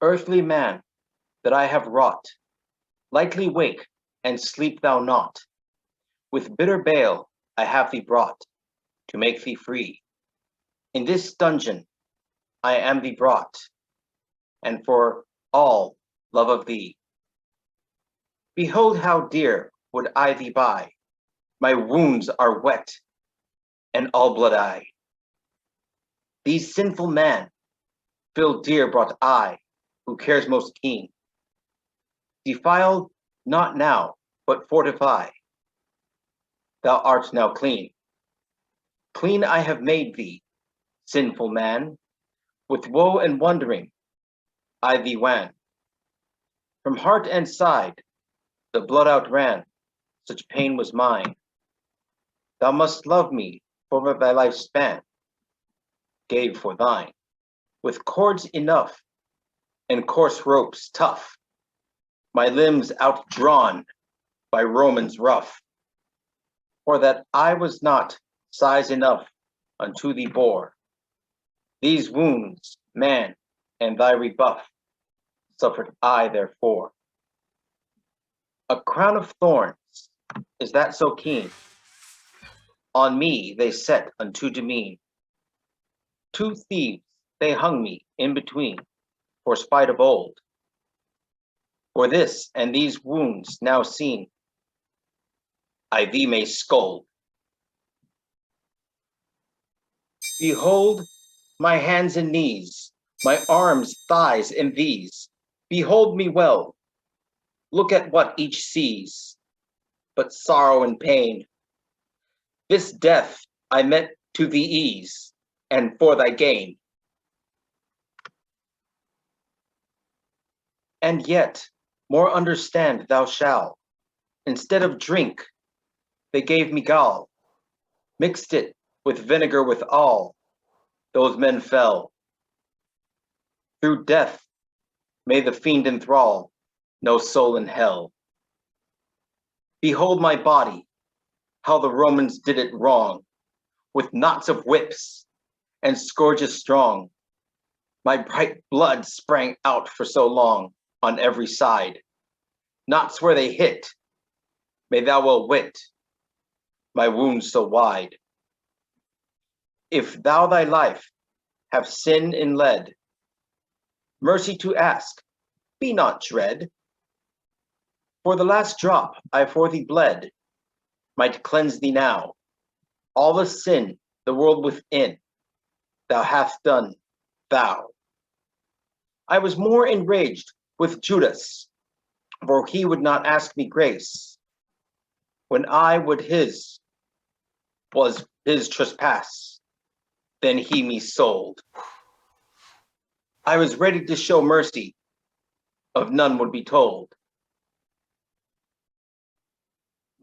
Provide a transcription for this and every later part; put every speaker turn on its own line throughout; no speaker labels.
Earthly man, that I have wrought, lightly wake, and sleep thou not. With bitter bale I have thee brought, to make thee free. In this dungeon I am thee brought, and for all love of thee. Behold how dear would I thee buy, my wounds are wet, and all blood I. These sinful man, full dear brought I, who cares most keen. Defiled not now, but fortify. Thou art now clean. Clean I have made thee, sinful man. With woe and wondering I thee wan. From heart and side the blood outran, such pain was mine. Thou must love me for thy life's span, gave for thine, with cords enough and coarse ropes tough, my limbs outdrawn by Romans rough. For that I was not size enough unto thee bore. These wounds, man, and thy rebuff, suffered I therefore. A crown of thorns, is that so keen? On me they set unto demean. 2 thieves they hung me in between, for spite of old. For this and these wounds now seen, I thee may scold. Behold my hands and knees, my arms, thighs, and these. Behold me well. Look at what each sees, but sorrow and pain. This death I meant to thee ease, and for thy gain. And yet more understand thou shalt. Instead of drink, they gave me gall, mixed it with vinegar with all. Those men fell. Through death may the fiend enthrall, no soul in hell. Behold my body, how the Romans did it wrong, with knots of whips and scourges strong. My bright blood sprang out for so long on every side. Knots where they hit, may thou well wit, my wounds so wide. If thou thy life have sin in lead, mercy to ask, be not dread. For the last drop I for thee bled might cleanse thee now. All the sin the world within thou hast done, thou. I was more enraged with Judas, for he would not ask me grace, when I would his was his trespass, then he me sold. I was ready to show mercy, of none would be told.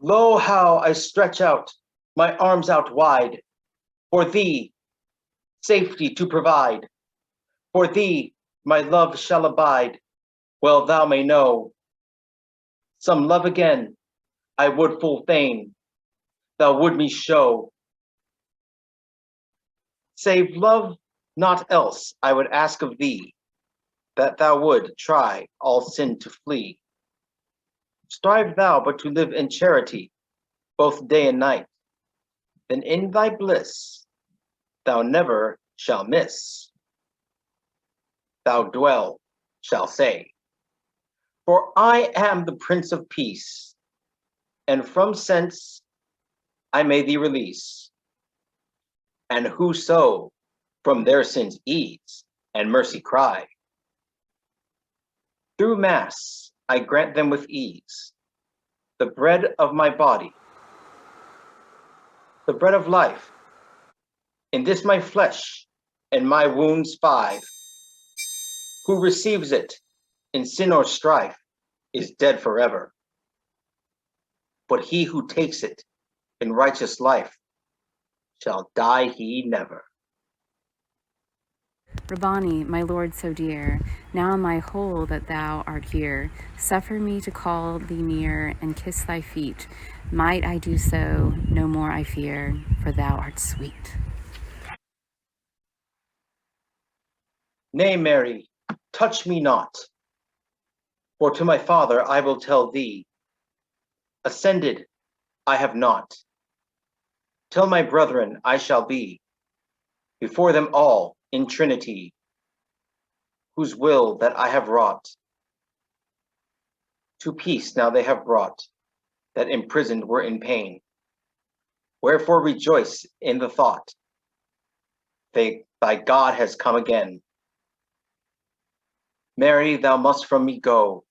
Lo, how I stretch out my arms out wide, for thee safety to provide. For thee my love shall abide, well thou may know. Some love again I would full fain, thou would me show. Save love not else I would ask of thee, that thou would try all sin to flee. Strive thou but to live in charity, both day and night, then in thy bliss thou never shalt miss. Thou dwell shall say, for I am the Prince of Peace, and from sense I may thee release. And whoso from their sins ease and mercy cry, through mass I grant them with ease the bread of my body, the bread of life. In this my flesh and my wounds 5, who receives it in sin or strife is dead forever. But he who takes it in righteous life shall die he never.
Rabbani, my Lord so dear, now am I whole that thou art here. Suffer me to call thee near and kiss thy feet. Might I do so, no more I fear, for thou art sweet.
Nay, Mary, touch me not. For to my Father I will tell thee, ascended I have not. Tell my brethren I shall be, before them all in Trinity, whose will that I have wrought. To peace now they have brought, that imprisoned were in pain. Wherefore rejoice in the thought, thy God has come again. Mary, thou must from me go,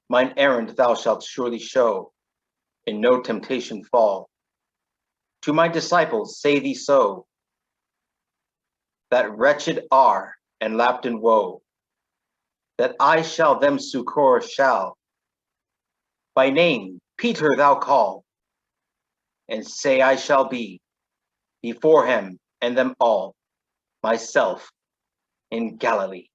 mine errand thou shalt surely show, in no temptation fall. To my disciples say thee so, that wretched are and lapped in woe, that I shall them succor shall. By name Peter thou call, and say I shall be, before him and them all, myself in Galilee.